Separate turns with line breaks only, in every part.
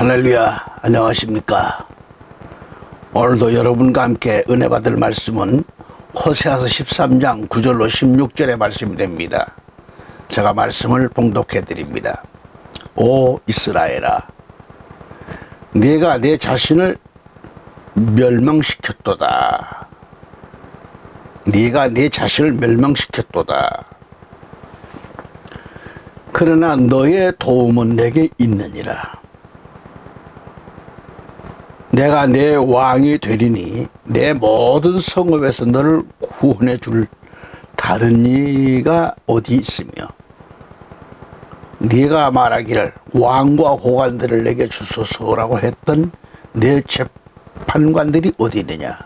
할렐루야, 안녕하십니까. 오늘도 여러분과 함께 은혜 받을 말씀은 호세아서 13장 9절로 16절의 말씀이 됩니다. 제가 말씀을 봉독해 드립니다. 오 이스라엘아, 내가 내 자신을 멸망시켰도다. 네가 내 자신을 멸망시켰도다. 그러나 너의 도움은 내게 있느니라. 내가 내 왕이 되리니 내 모든 성읍에서 너를 구원해 줄 다른 이가 어디 있으며, 네가 말하기를 왕과 호관들을 내게 주소서라고 했던 내 재판관들이 어디 있느냐.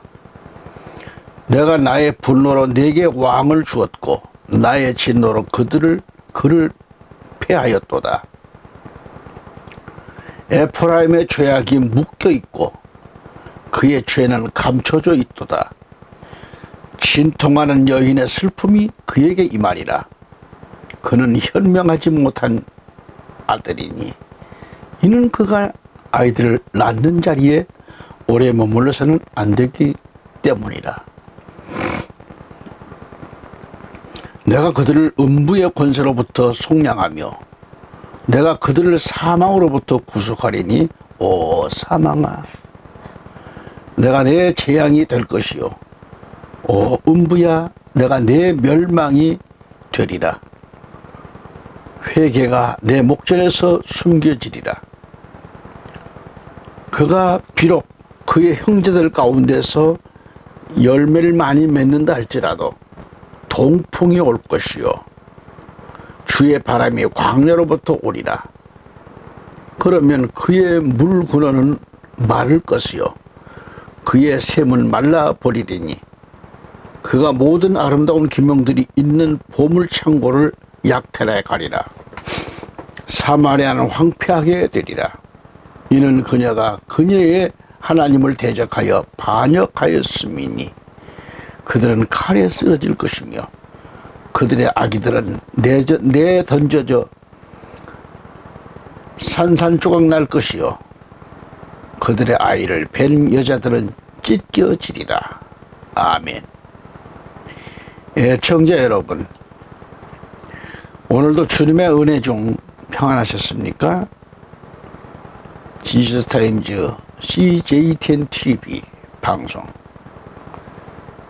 내가 나의 분노로 네게 왕을 주었고 나의 진노로 그를 패하였도다. 에프라임의 죄악이 묶여 있고 그의 죄는 감춰져 있도다. 진통하는 여인의 슬픔이 그에게 임하리라. 그는 현명하지 못한 아들이니 이는 그가 아이들을 낳는 자리에 오래 머물러서는 안 되기 때문이라. 내가 그들을 음부의 권세로부터 속량하며 내가 그들을 사망으로부터 구속하리니 오 사망아, 내가 내 재앙이 될 것이요 오 음부야, 내가 내 멸망이 되리라. 회개가 내 목전에서 숨겨지리라. 그가 비록 그의 형제들 가운데서 열매를 많이 맺는다 할지라도 동풍이 올 것이요 주의 바람이 광야로부터 오리라. 그러면 그의 물 근원은 마를 것이요 그의 샘은 말라버리리니 그가 모든 아름다운 기명들이 있는 보물 창고를 약탈해 가리라. 사마리아는 황폐하게 되리라. 이는 그녀가 그녀의 하나님을 대적하여 반역하였음이니 그들은 칼에 쓰러질 것이며 그들의 아기들은 내던져져 산산조각 날 것이요 그들의 아이를 뵌 여자들은 찢겨지리라. 아멘. 애청자 여러분, 오늘도 주님의 은혜 중 평안하셨습니까? 지저스타임즈 CJTN TV 방송,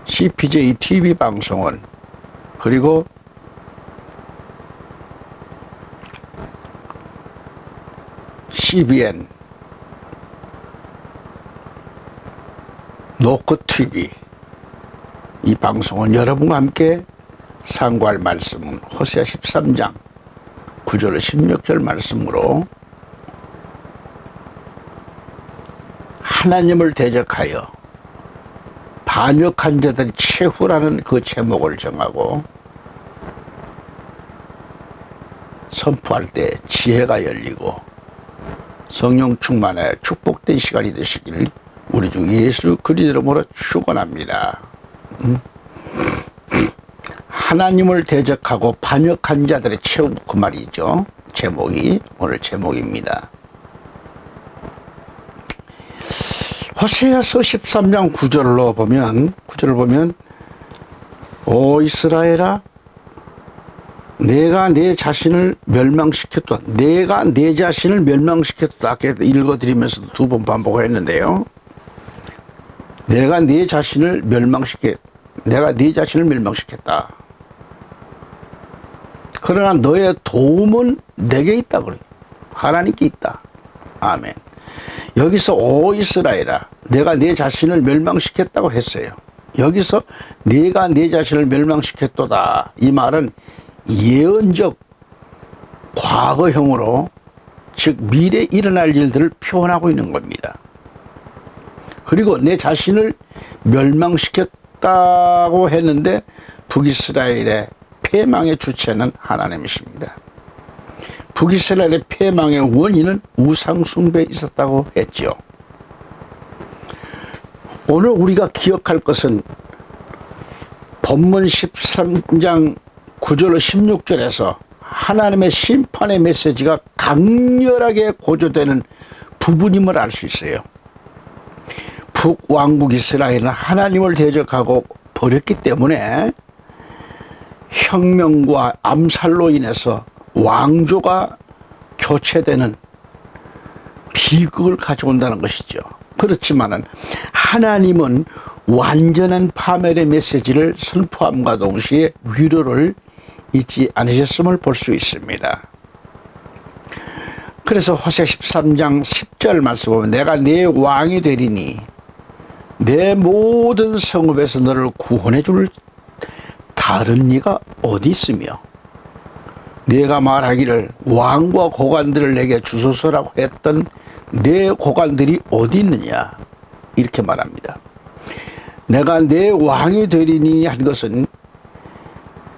CPJ TV 방송은 그리고 CBN, 노크TV 이 방송은 여러분과 함께 상고할 말씀은 호세아 13장 9절 16절 말씀으로 하나님을 대적하여 반역한 자들이 최후라는 그 제목을 정하고 선포할 때 지혜가 열리고 성령 충만에 축복된 시간이 되시길 우리 주 예수 그리스도 이름으로 축원합니다. 하나님을 대적하고 반역한 자들의 최후, 그 말이죠. 제목이 오늘 제목입니다. 호세아서 13장 9절을 보면 오 이스라엘아, 내가 내 자신을 멸망시켰다. 내가 내 자신을 멸망시켰다. 아까 읽어드리면서도 두 번 반복했는데요. 내가 내 자신을 멸망시켰다. 그러나 너의 도움은 내게 있다 그래. 하나님께 있다. 아멘. 여기서 오 이스라엘아, 내가 내 자신을 멸망시켰다고 했어요. 여기서 내가 내 자신을 멸망시켰도다. 이 말은 예언적 과거형으로, 즉 미래에 일어날 일들을 표현하고 있는 겁니다. 그리고 내 자신을 멸망시켰다고 했는데 북이스라엘의 패망의 주체는 하나님이십니다. 북이스라엘의 패망의 원인은 우상숭배에 있었다고 했죠. 오늘 우리가 기억할 것은 본문 13장 9절로 16절에서 하나님의 심판의 메시지가 강렬하게 고조되는 부분임을 알 수 있어요. 북왕국 이스라엘은 하나님을 대적하고 버렸기 때문에 혁명과 암살로 인해서 왕조가 교체되는 비극을 가져온다는 것이죠. 그렇지만은 하나님은 완전한 파멸의 메시지를 선포함과 동시에 위로를 잊지 않으셨음을 볼 수 있습니다. 그래서 호세 13장 10절 말씀 보면 내가 네 왕이 되리니 내 모든 성읍에서 너를 구원해 줄 다른 이가 어디 있으며 내가 말하기를 왕과 고관들을 내게 주소서라고 했던 내 고관들이 어디 있느냐 이렇게 말합니다. 내가 내 왕이 되리니 한 것은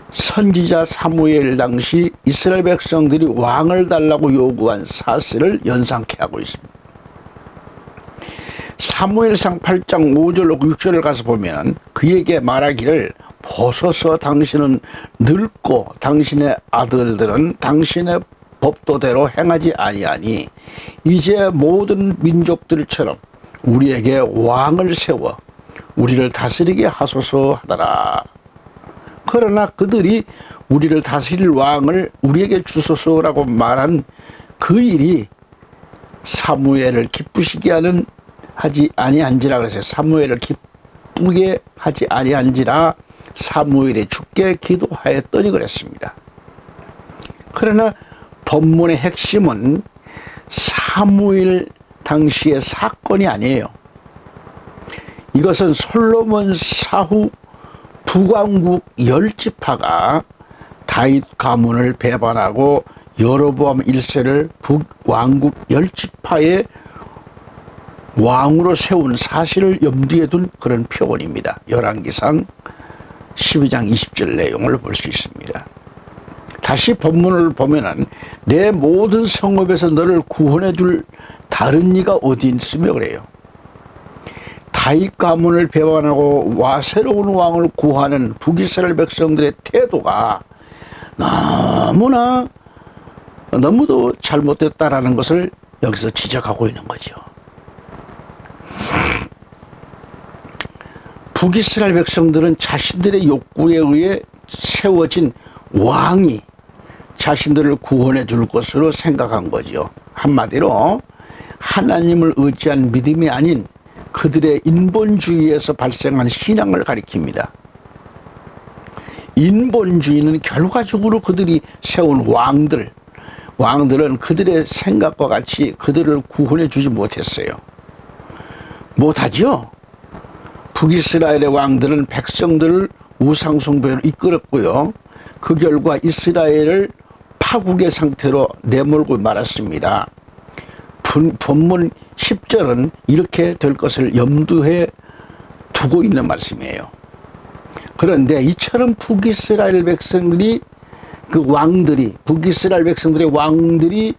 선지자 사무엘 당시 이스라엘 백성들이 왕을 달라고 요구한 사실을 연상케 하고 있습니다. 사무엘상 8장 5절 6절을 가서 보면 그에게 말하기를 보소서 당신은 늙고 당신의 아들들은 당신의 법도대로 행하지 아니하니 이제 모든 민족들처럼 우리에게 왕을 세워 우리를 다스리게 하소서 하더라. 그러나 그들이 우리를 다스릴 왕을 우리에게 주소서라고 말한 그 일이 사무엘을 기쁘시게 하지 아니한지라 그래서 사무엘을 기쁘게 하지 아니한지라 사무엘이 주께 기도하였더니 그랬습니다. 그러나 본문의 핵심은 사무엘 당시의 사건이 아니에요. 이것은 솔로몬 사후 북왕국 10지파가 다윗 가문을 배반하고 여로보암 1세를 북왕국 10지파의 왕으로 세운 사실을 염두에 둔 그런 표현입니다. 열왕기상 12장 20절 내용을 볼 수 있습니다. 다시 본문을 보면은 내 모든 성읍에서 너를 구원해 줄 다른 이가 어디 있으며 그래요. 다윗 가문을 배반하고 새로운 왕을 구하는 북이스라엘 백성들의 태도가 너무도 잘못됐다라는 것을 여기서 지적하고 있는 거죠. 북이스라엘 백성들은 자신들의 욕구에 의해 세워진 왕이 자신들을 구원해 줄 것으로 생각한 거죠. 한마디로 하나님을 의지한 믿음이 아닌 그들의 인본주의에서 발생한 신앙을 가리킵니다. 인본주의는 결과적으로 그들이 세운 왕들은 그들의 생각과 같이 그들을 구원해 주지 못했어요. 못하죠. 북이스라엘의 왕들은 백성들을 우상숭배로 이끌었고요. 그 결과 이스라엘을 파국의 상태로 내몰고 말았습니다. 본문 10절은 이렇게 될 것을 염두에 두고 있는 말씀이에요. 그런데 이처럼 북이스라엘 백성들이 북이스라엘 백성들의 왕들이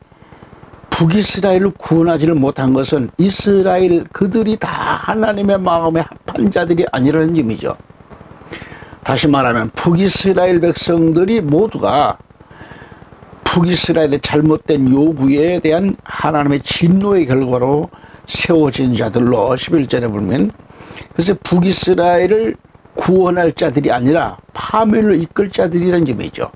북이스라엘을 구원하지를 못한 것은 이스라엘 그들이 다 하나님의 마음에 합한 자들이 아니라는 의미죠. 다시 말하면 북이스라엘 백성들이 모두가 북이스라엘의 잘못된 요구에 대한 하나님의 진노의 결과로 세워진 자들로 11절에 보면 그래서 북이스라엘을 구원할 자들이 아니라 파멸로 이끌 자들이라는 점이죠.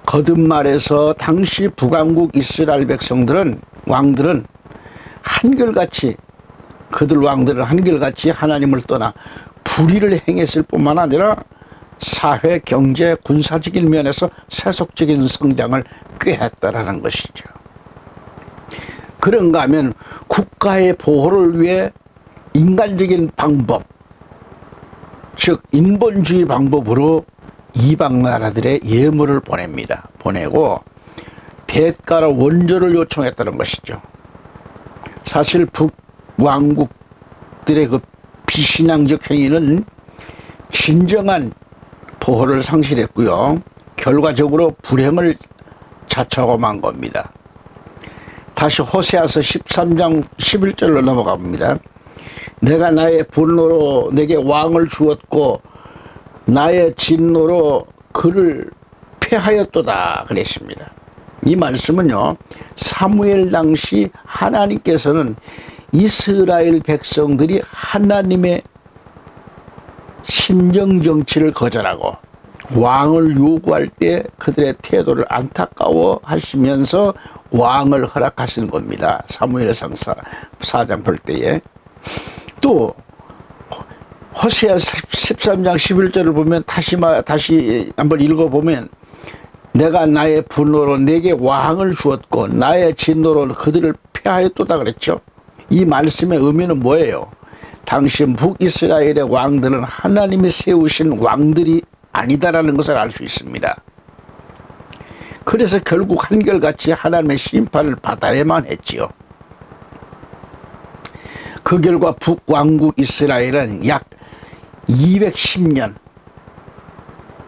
거듭 말해서 당시 북왕국 이스라엘 왕들은 한결같이 하나님을 떠나 불의를 행했을 뿐만 아니라 사회, 경제, 군사적인 면에서 세속적인 성장을 꾀했다라는 것이죠. 그런가 하면 국가의 보호를 위해 인간적인 방법, 즉 인본주의 방법으로 이방 나라들의 예물을 보내고 대가로 원조를 요청했다는 것이죠. 사실 북왕국들의 그 비신앙적 행위는 진정한 보호를 상실했고요. 결과적으로 불행을 자초하고 만 겁니다. 다시 호세아서 13장 11절로 넘어가 봅니다. 내가 나의 분노로 내게 왕을 주었고 나의 진노로 그를 패하였도다 그랬습니다. 이 말씀은요, 사무엘 당시 하나님께서는 이스라엘 백성들이 하나님의 신정정치를 거절하고 왕을 요구할 때 그들의 태도를 안타까워 하시면서 왕을 허락하시는 겁니다. 사무엘상 4장 볼 때에. 또 호세아 13장 11절을 보면 다시 한번 읽어보면, 내가 나의 분노로 내게 왕을 주었고 나의 진노로 그들을 패하였도다 그랬죠. 이 말씀의 의미는 뭐예요? 당시 북이스라엘의 왕들은 하나님이 세우신 왕들이 아니다라는 것을 알 수 있습니다. 그래서 결국 한결같이 하나님의 심판을 받아야만 했지요. 그 결과 북왕국 이스라엘은 약 210년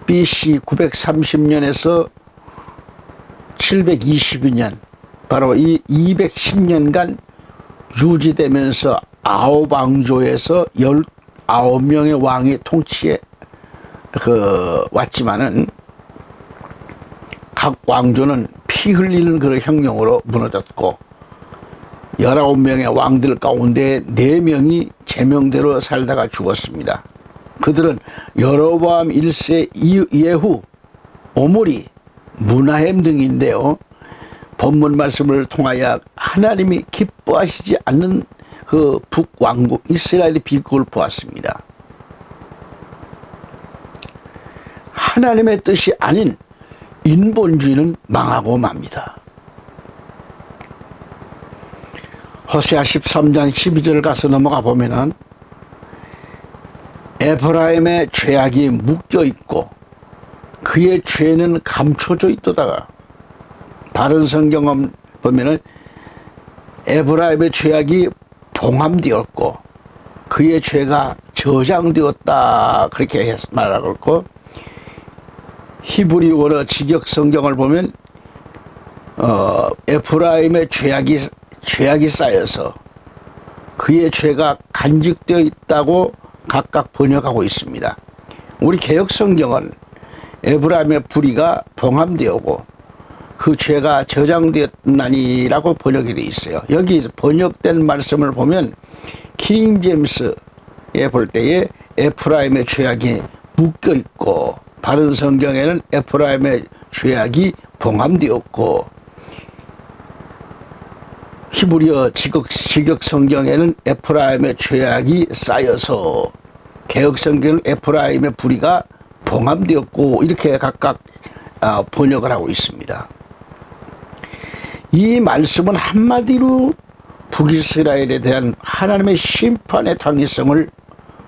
BC 930년에서 722년, 바로 이 210년간 유지되면서 9왕조에서 19명의 왕이 통치해 왔지만은 각 왕조는 피 흘리는 그런 형용으로 무너졌고, 19명의 왕들 가운데 4명이 제명대로 살다가 죽었습니다. 그들은 여로보암 1세 예후, 오므리, 므나헴 등인데요. 본문 말씀을 통하여 하나님이 기뻐하시지 않는 그 북왕국 이스라엘의 비극을 보았습니다. 하나님의 뜻이 아닌 인본주의는 망하고 맙니다. 호세아 13장 12절 가서 넘어가 보면은, 에브라임의 죄악이 묶여 있고 그의 죄는 감춰져 있도다. 다른 성경은 보면은 에브라임의 죄악이 봉함되었고 그의 죄가 저장되었다, 그렇게 말하고 있고, 히브리어로 직역 성경을 보면 에프라임의 죄악이 쌓여서 그의 죄가 간직되어 있다고 각각 번역하고 있습니다. 우리 개역 성경은 에브라임의 불의가 봉함되었고 그 죄가 저장되었나니라고 번역이 되어 있어요. 여기 번역된 말씀을 보면 킹 제임스에 볼 때에 에프라임의 죄악이 묶여 있고, 바른 성경에는 에프라임의 죄악이 봉함되었고, 히브리어 직역 성경에는 에프라임의 죄악이 쌓여서, 개역 성경은 에프라임의 불의가 봉함되었고, 이렇게 각각 번역을 하고 있습니다. 이 말씀은 한마디로 북이스라엘에 대한 하나님의 심판의 당위성을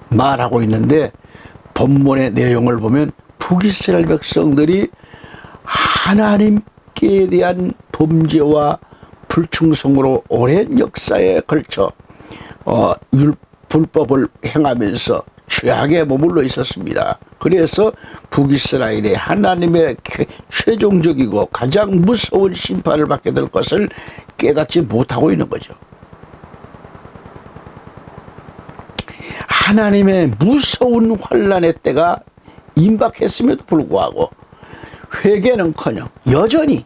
말하고 있는데, 본문의 내용을 보면 북이스라엘 백성들이 하나님께 대한 범죄와 불충성으로 오랜 역사에 걸쳐 불법을 행하면서 죄악에 머물러 있었습니다. 그래서 북이스라엘이 하나님의 최종적이고 가장 무서운 심판을 받게 될 것을 깨닫지 못하고 있는 거죠. 하나님의 무서운 환난의 때가 임박했음에도 불구하고 회개는커녕 여전히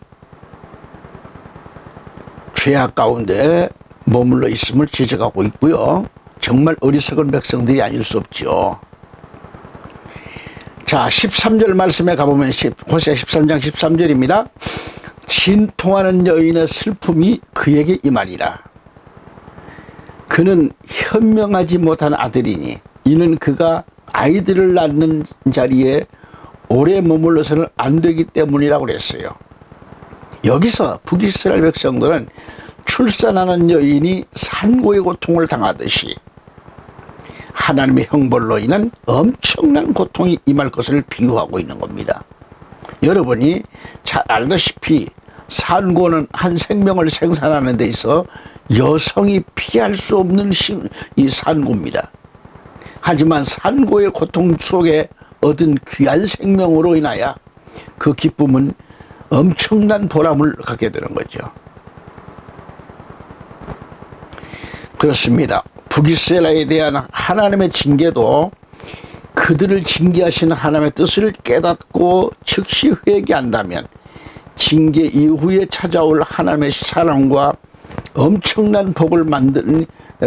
죄악 가운데 머물러 있음을 지적하고 있고요. 정말 어리석은 백성들이 아닐 수 없죠. 자, 13절 말씀에 가보면 호세아 13장 13절입니다. 진통하는 여인의 슬픔이 그에게 임하리라. 그는 현명하지 못한 아들이니 이는 그가 아이들을 낳는 자리에 오래 머물러서는 안 되기 때문이라고 그랬어요. 여기서 북이스라엘 백성들은 출산하는 여인이 산고의 고통을 당하듯이 하나님의 형벌로 인한 엄청난 고통이 임할 것을 비유하고 있는 겁니다. 여러분이 잘 알다시피 산고는 한 생명을 생산하는 데 있어 여성이 피할 수 없는 이 산고입니다. 하지만 산고의 고통 속에 얻은 귀한 생명으로 인하여 그 기쁨은 엄청난 보람을 갖게 되는 거죠. 그렇습니다. 북이스라엘에 대한 하나님의 징계도 그들을 징계하시는 하나님의 뜻을 깨닫고 즉시 회개한다면 징계 이후에 찾아올 하나님의 사랑과 엄청난 복을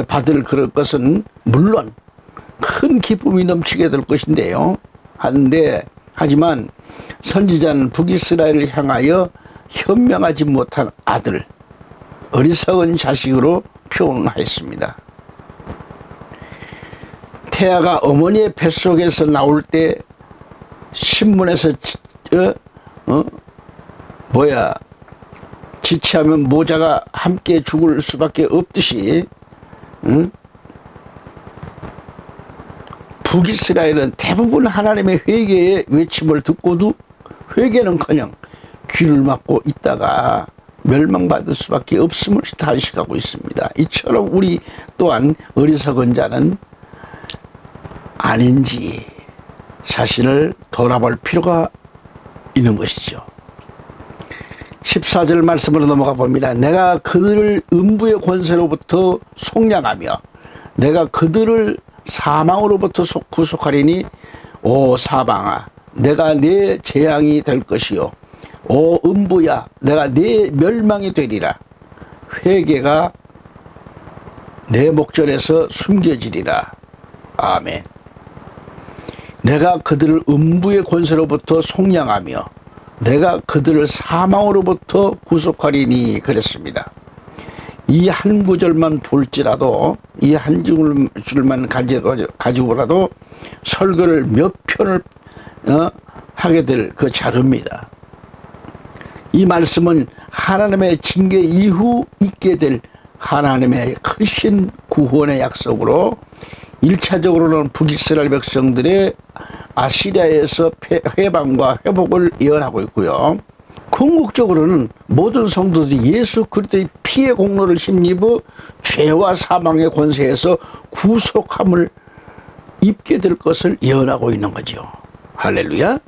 받을 그럴 것은 물론 큰 기쁨이 넘치게 될 것인데요. 하지만 선지자는 북이스라엘을 향하여 현명하지 못한 아들, 어리석은 자식으로 표현하였습니다. 태아가 어머니의 뱃속에서 나올 때 신문에서 지체하면 모자가 함께 죽을 수밖에 없듯이 북이스라엘은 대부분 하나님의 회개의 외침을 듣고도 회개는커녕 귀를 막고 있다가 멸망받을 수밖에 없음을 단식하고 있습니다. 이처럼 우리 또한 어리석은 자는 아닌지 자신을 돌아볼 필요가 있는 것이죠. 14절 말씀으로 넘어가 봅니다. 내가 그들을 음부의 권세로부터 속량하며 내가 그들을 사망으로부터 구속하리니 오 사방아 내가 네 재앙이 될 것이요 오 음부야 내가 네 멸망이 되리라. 회개가 내 목전에서 숨겨지리라. 아멘. 내가 그들을 음부의 권세로부터 속량하며 내가 그들을 사망으로부터 구속하리니 그랬습니다. 이 한 구절만 볼지라도 이 한 줄만 가지고라도 설교를 몇 편을 하게 될 그 자료입니다. 이 말씀은 하나님의 징계 이후 있게 될 하나님의 크신 구원의 약속으로 1차적으로는 북이스라엘 백성들의 아시리아에서 해방과 회복을 예언하고 있고요. 궁극적으로는 모든 성도들이 예수 그리스도의 피의 공로를 힘입어 죄와 사망의 권세에서 구속함을 입게 될 것을 예언하고 있는 거죠. 할렐루야.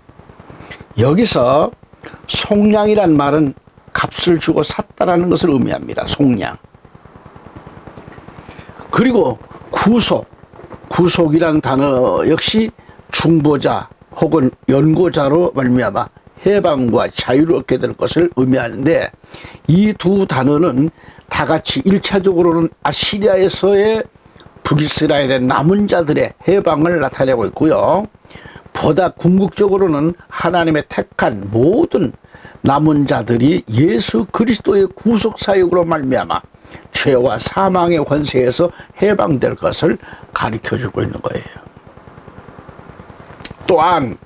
여기서 속량이란 말은 값을 주고 샀다라는 것을 의미합니다. 속량. 그리고 구속이란 단어 역시 중보자 혹은 연고자로 말미암아 해방과 자유를 얻게 될 것을 의미하는데 이 두 단어는 다 같이 1차적으로는 아시리아에서의 북이스라엘의 남은 자들의 해방을 나타내고 있고요. 보다 궁극적으로는 하나님의 택한 모든 남은 자들이 예수 그리스도의 구속 사역으로 말미암아 죄와 사망의 권세에서 해방될 것을 가르쳐주고 있는 거예요. 또한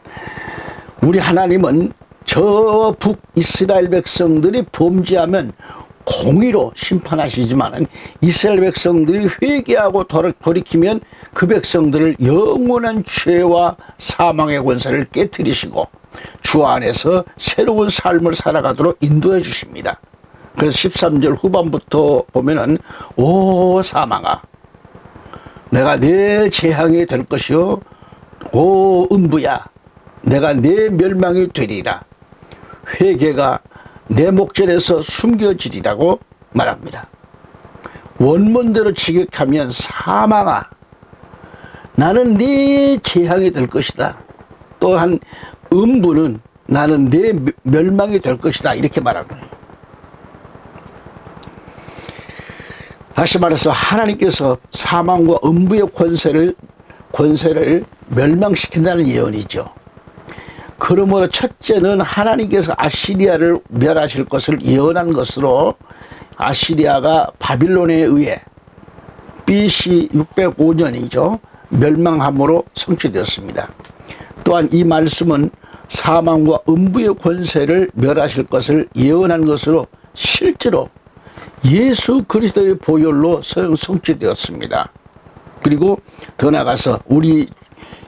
우리 하나님은 저 북이스라엘 백성들이 범죄하면 공의로 심판하시지만 이스라엘 백성들이 회개하고 돌이키면 그 백성들을 영원한 죄와 사망의 권세를 깨뜨리시고 주 안에서 새로운 삶을 살아가도록 인도해 주십니다. 그래서 13절 후반부터 보면은 오 사망아 내가 내 재앙이 될 것이요 오 음부야 내가 내 멸망이 되리라. 회개가 내 목전에서 숨겨지리라고 말합니다. 원문대로 직역하면 사망아 나는 네 재앙이 될 것이다. 또한 음부는 나는 내 멸망이 될 것이다. 이렇게 말합니다. 다시 말해서 하나님께서 사망과 음부의 권세를 멸망시킨다는 예언이죠. 그러므로 첫째는 하나님께서 아시리아를 멸하실 것을 예언한 것으로 아시리아가 바빌론에 의해 BC 605년이죠. 멸망함으로 성취되었습니다. 또한 이 말씀은 사망과 음부의 권세를 멸하실 것을 예언한 것으로 실제로 예수 그리스도의 보혈로 성취되었습니다. 그리고 더 나아가서 우리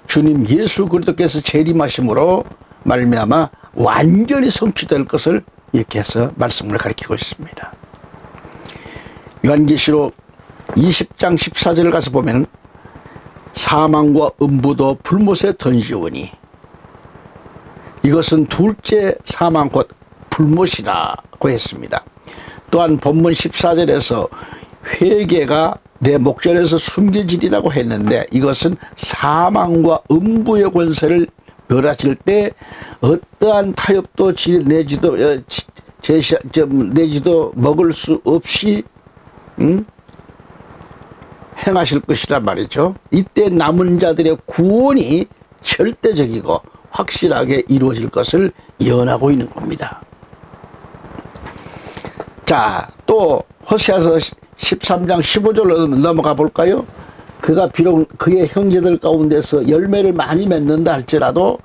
주님 예수 그리스도께서 재림하심으로 말미암아 완전히 성취될 것을 이렇게 해서 말씀을 가리키고 있습니다. 요한계시록 20장 14절을 가서 보면 사망과 음부도 불못에 던지오니 이것은 둘째 사망 곧 불못이라고 했습니다. 또한 본문 14절에서 회개가 내 목전에서 숨겨지리라고 했는데 이것은 사망과 음부의 권세를 벌어질 때 어떠한 타협도 내지도 먹을 수 없이 행하실 것이라 말이죠. 이때 남은 자들의 구원이 절대적이고 확실하게 이루어질 것을 예언하고 있는 겁니다. 자, 또 호세아서 13장 15절로 넘어가 볼까요? 그가 비록 그의 형제들 가운데서 열매를 많이 맺는다 할지라도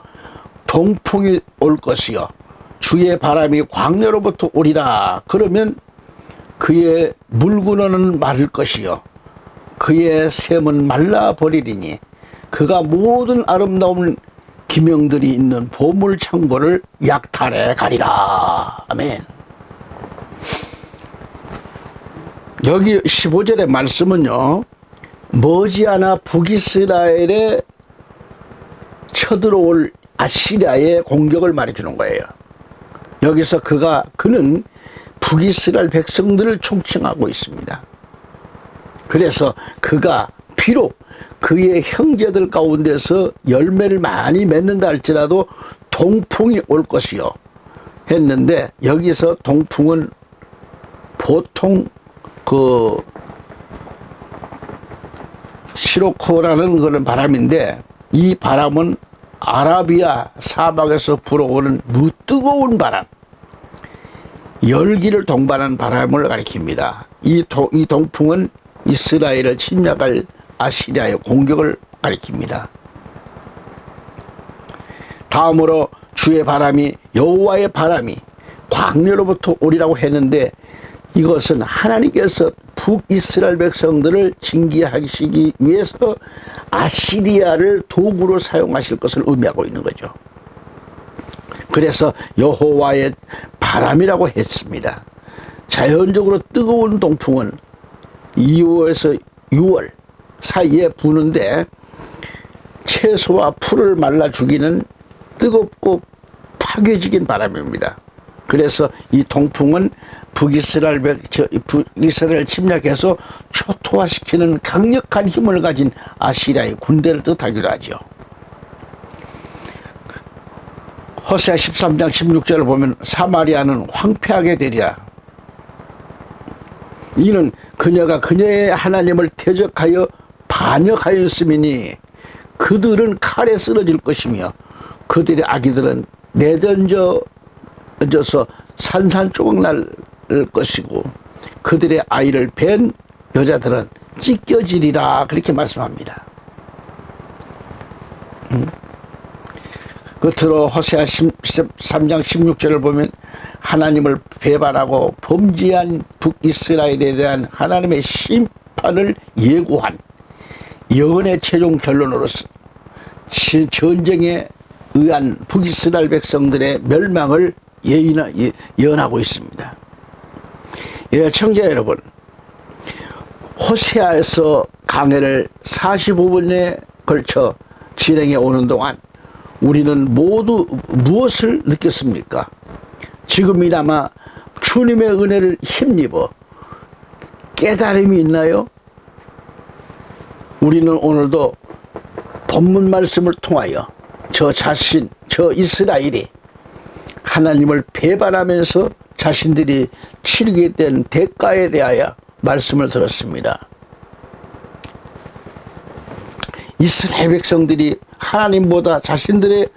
동풍이 올 것이요 주의 바람이 광야로부터 오리라. 그러면 그의 물구나무는 마를 것이요 그의 샘은 말라버리리니 그가 모든 아름다운 기명들이 있는 보물 창고를 약탈해 가리라. 아멘. 여기 15절의 말씀은요, 머지않아 북이스라엘에 쳐들어올 아시리아의 공격을 말해주는 거예요. 여기서 그는 북이스라엘 백성들을 총칭하고 있습니다. 그래서 그가 비록 그의 형제들 가운데서 열매를 많이 맺는다 할지라도 동풍이 올 것이요 했는데, 여기서 동풍은 보통 시로코라는 그런 바람인데, 이 바람은 아라비아 사막에서 불어오는 뜨거운 바람, 열기를 동반한 바람을 가리킵니다. 이 동풍은 이스라엘을 침략할 아시리아의 공격을 가리킵니다. 다음으로 주의 바람이 여호와의 바람이 광야로부터 오리라고 했는데, 이것은 하나님께서 북이스라엘 백성들을 징계하시기 위해서 아시리아를 도구로 사용하실 것을 의미하고 있는 거죠. 그래서 여호와의 바람이라고 했습니다. 자연적으로 뜨거운 동풍은 2월에서 6월 사이에 부는데 채소와 풀을 말라 죽이는 뜨겁고 파괴적인 바람입니다. 그래서 이 동풍은 북이스라엘 침략해서 초토화시키는 강력한 힘을 가진 아시리아의 군대를 뜻하기도 하죠. 호세아 13장 16절을 보면 사마리아는 황폐하게 되리라. 이는 그녀가 그녀의 하나님을 대적하여 반역하였음이니 그들은 칼에 쓰러질 것이며 그들의 아기들은 내던져서 산산조각 날 것이고 그들의 아이를 뵌 여자들은 찢겨지리라. 그렇게 말씀합니다. 끝으로 호세아 13장 16절을 보면 하나님을 배반하고 범죄한 북이스라엘에 대한 하나님의 심판을 예고한 예언의 최종 결론으로서 전쟁에 의한 북이스라엘 백성들의 멸망을 예언하고 있습니다. 예, 청자 여러분, 호세아에서 강해를 45분에 걸쳐 진행해 오는 동안 우리는 모두 무엇을 느꼈습니까? 지금이나마 주님의 은혜를 힘입어 깨달음이 있나요? 우리는 오늘도 본문 말씀을 통하여 저 이스라엘이 하나님을 배반하면서 자신들이 치르게 된 대가에 대하여 말씀을 들었습니다. 이스라엘 백성들이 하나님보다 자신들의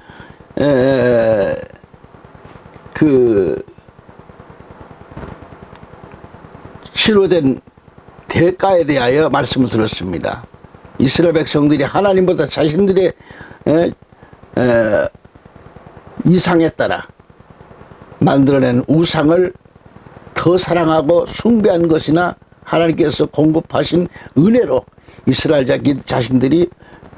치료된 대가에 대하여 말씀을 들었습니다. 이스라엘 백성들이 하나님보다 자신들의 이상에 따라 만들어낸 우상을 더 사랑하고 숭배한 것이나 하나님께서 공급하신 은혜로 이스라엘 자신들이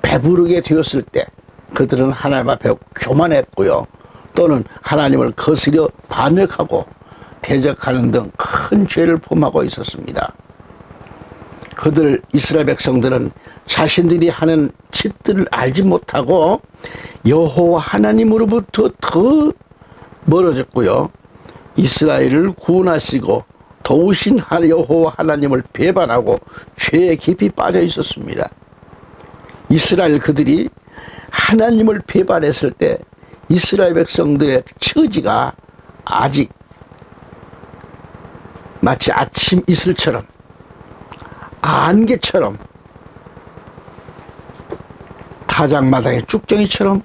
배부르게 되었을 때 그들은 하나님 앞에 교만했고요, 또는 하나님을 거스려 반역하고 대적하는 등 큰 죄를 범하고 있었습니다. 이스라엘 백성들은 자신들이 하는 짓들을 알지 못하고 여호와 하나님으로부터 더 멀어졌고요, 이스라엘을 구원하시고 도우신 여호와 하나님을 배반하고 죄에 깊이 빠져 있었습니다. 이스라엘 그들이 하나님을 배반했을 때 이스라엘 백성들의 처지가 아직 마치 아침 이슬처럼 안개처럼 타작마당의 쭉정이처럼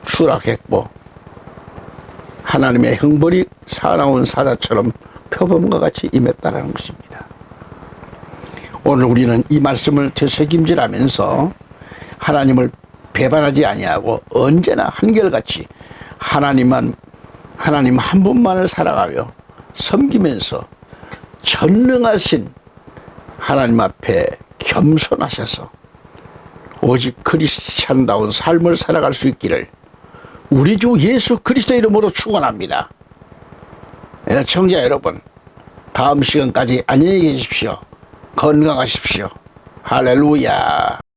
추락했고 하나님의 형벌이 사나운 사자처럼 표범과 같이 임했다라는 것입니다. 오늘 우리는 이 말씀을 되새김질하면서 하나님을 배반하지 아니하고 언제나 한결같이 하나님 한 분만을 살아가며 섬기면서 전능하신 하나님 앞에 겸손하셔서 오직 크리스찬다운 삶을 살아갈 수 있기를 우리 주 예수 그리스도 이름으로 축원합니다. 청자 여러분, 다음 시간까지 안녕히 계십시오. 건강하십시오. 할렐루야.